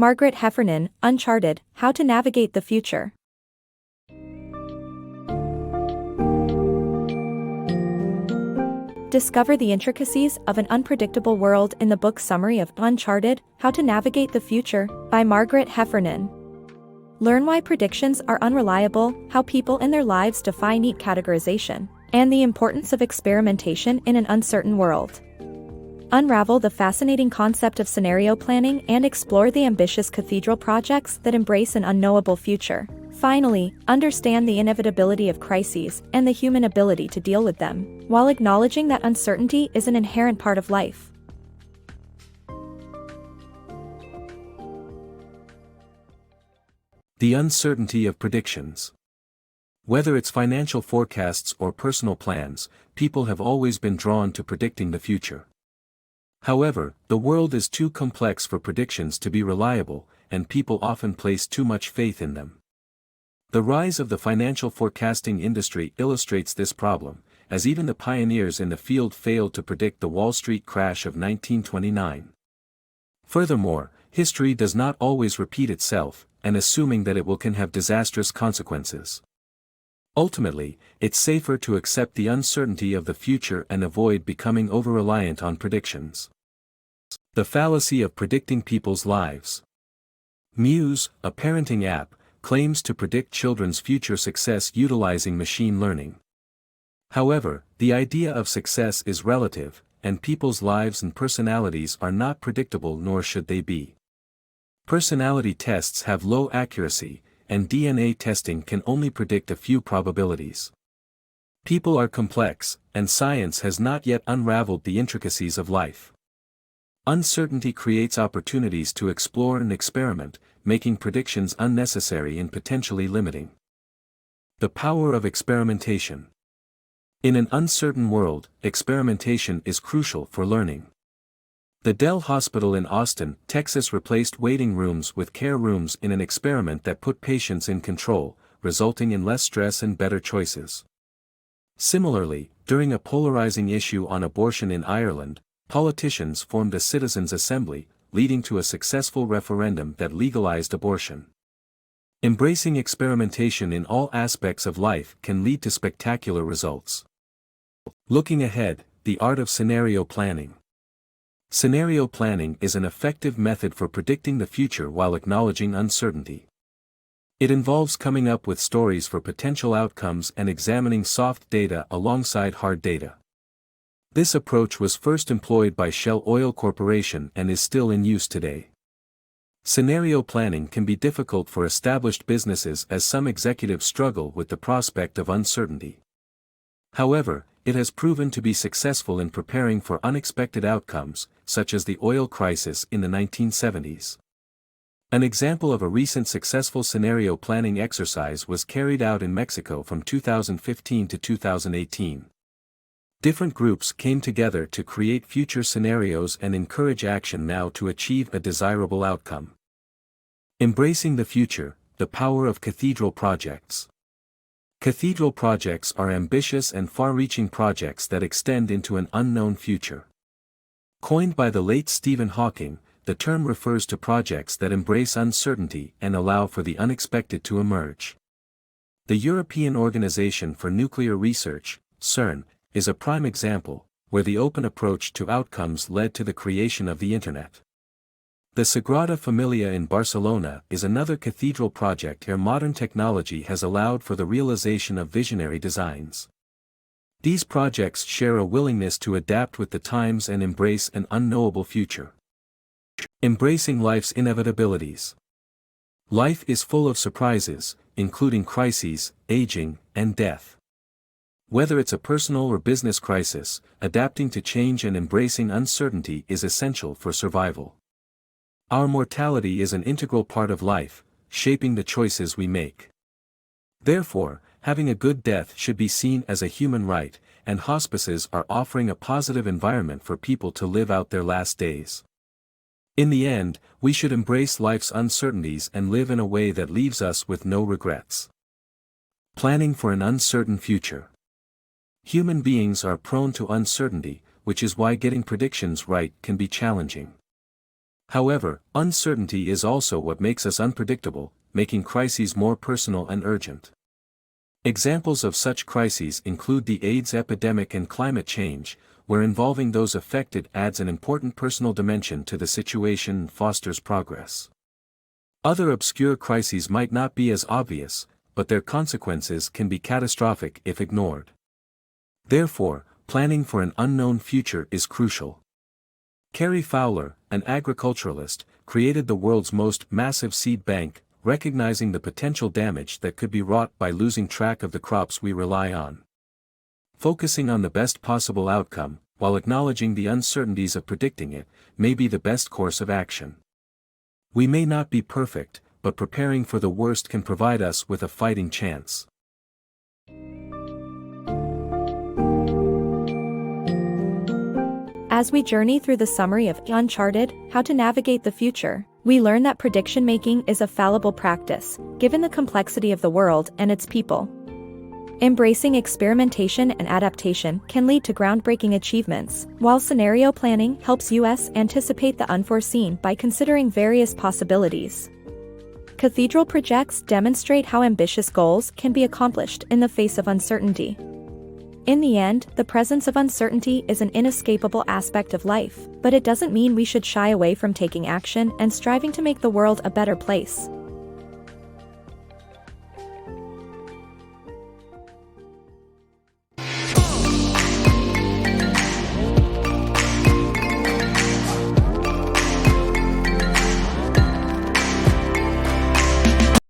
Margaret Heffernan, Uncharted, How to Navigate the Future. Discover the intricacies of an unpredictable world in the book summary of Uncharted, How to Navigate the Future, by Margaret Heffernan. Learn why predictions are unreliable, how people in their lives defy neat categorization, and the importance of experimentation in an uncertain world. Unravel the fascinating concept of scenario planning and explore the ambitious cathedral projects that embrace an unknowable future. Finally, understand the inevitability of crises and the human ability to deal with them, while acknowledging that uncertainty is an inherent part of life. The uncertainty of predictions. Whether it's financial forecasts or personal plans, people have always been drawn to predicting the future. However, the world is too complex for predictions to be reliable, and people often place too much faith in them. The rise of the financial forecasting industry illustrates this problem, as even the pioneers in the field failed to predict the Wall Street crash of 1929. Furthermore, history does not always repeat itself, and assuming that it will can have disastrous consequences. Ultimately, it's safer to accept the uncertainty of the future and avoid becoming over-reliant on predictions. The fallacy of predicting people's lives. Muse, a parenting app, claims to predict children's future success utilizing machine learning. However, the idea of success is relative, and people's lives and personalities are not predictable, nor should they be. Personality tests have low accuracy, and DNA testing can only predict a few probabilities. People are complex, and science has not yet unraveled the intricacies of life. Uncertainty creates opportunities to explore and experiment, making predictions unnecessary and potentially limiting. The power of experimentation. In an uncertain world, experimentation is crucial for learning. The Dell Hospital in Austin, Texas replaced waiting rooms with care rooms in an experiment that put patients in control, resulting in less stress and better choices. Similarly, during a polarizing issue on abortion in Ireland, politicians formed a citizens' assembly, leading to a successful referendum that legalized abortion. Embracing experimentation in all aspects of life can lead to spectacular results. Looking ahead, the art of scenario planning. Scenario planning is an effective method for predicting the future while acknowledging uncertainty. It involves coming up with stories for potential outcomes and examining soft data alongside hard data. This approach was first employed by Shell Oil Corporation and is still in use today. Scenario planning can be difficult for established businesses as some executives struggle with the prospect of uncertainty. However, it has proven to be successful in preparing for unexpected outcomes, such as the oil crisis in the 1970s. An example of a recent successful scenario planning exercise was carried out in Mexico from 2015 to 2018. Different groups came together to create future scenarios and encourage action now to achieve a desirable outcome. Embracing the future, the power of cathedral projects. Cathedral projects are ambitious and far-reaching projects that extend into an unknown future. Coined by the late Stephen Hawking, the term refers to projects that embrace uncertainty and allow for the unexpected to emerge. The European Organization for Nuclear Research, CERN, is a prime example, where the open approach to outcomes led to the creation of the Internet. The Sagrada Familia in Barcelona is another cathedral project where modern technology has allowed for the realization of visionary designs. These projects share a willingness to adapt with the times and embrace an unknowable future. Embracing life's inevitabilities. Life is full of surprises, including crises, aging, and death. Whether it's a personal or business crisis, adapting to change and embracing uncertainty is essential for survival. Our mortality is an integral part of life, shaping the choices we make. Therefore, having a good death should be seen as a human right, and hospices are offering a positive environment for people to live out their last days. In the end, we should embrace life's uncertainties and live in a way that leaves us with no regrets. Planning for an uncertain future. Human beings are prone to uncertainty, which is why getting predictions right can be challenging. However, uncertainty is also what makes us unpredictable, making crises more personal and urgent. Examples of such crises include the AIDS epidemic and climate change, where involving those affected adds an important personal dimension to the situation and fosters progress. Other obscure crises might not be as obvious, but their consequences can be catastrophic if ignored. Therefore, planning for an unknown future is crucial. Kerry Fowler, an agriculturalist, created the world's most massive seed bank, recognizing the potential damage that could be wrought by losing track of the crops we rely on. Focusing on the best possible outcome, while acknowledging the uncertainties of predicting it, may be the best course of action. We may not be perfect, but preparing for the worst can provide us with a fighting chance. As we journey through the summary of Uncharted, How to Navigate the Future, we learn that prediction making is a fallible practice, given the complexity of the world and its people. Embracing experimentation and adaptation can lead to groundbreaking achievements, while scenario planning helps us anticipate the unforeseen by considering various possibilities. Cathedral projects demonstrate how ambitious goals can be accomplished in the face of uncertainty. In the end, the presence of uncertainty is an inescapable aspect of life, but it doesn't mean we should shy away from taking action and striving to make the world a better place.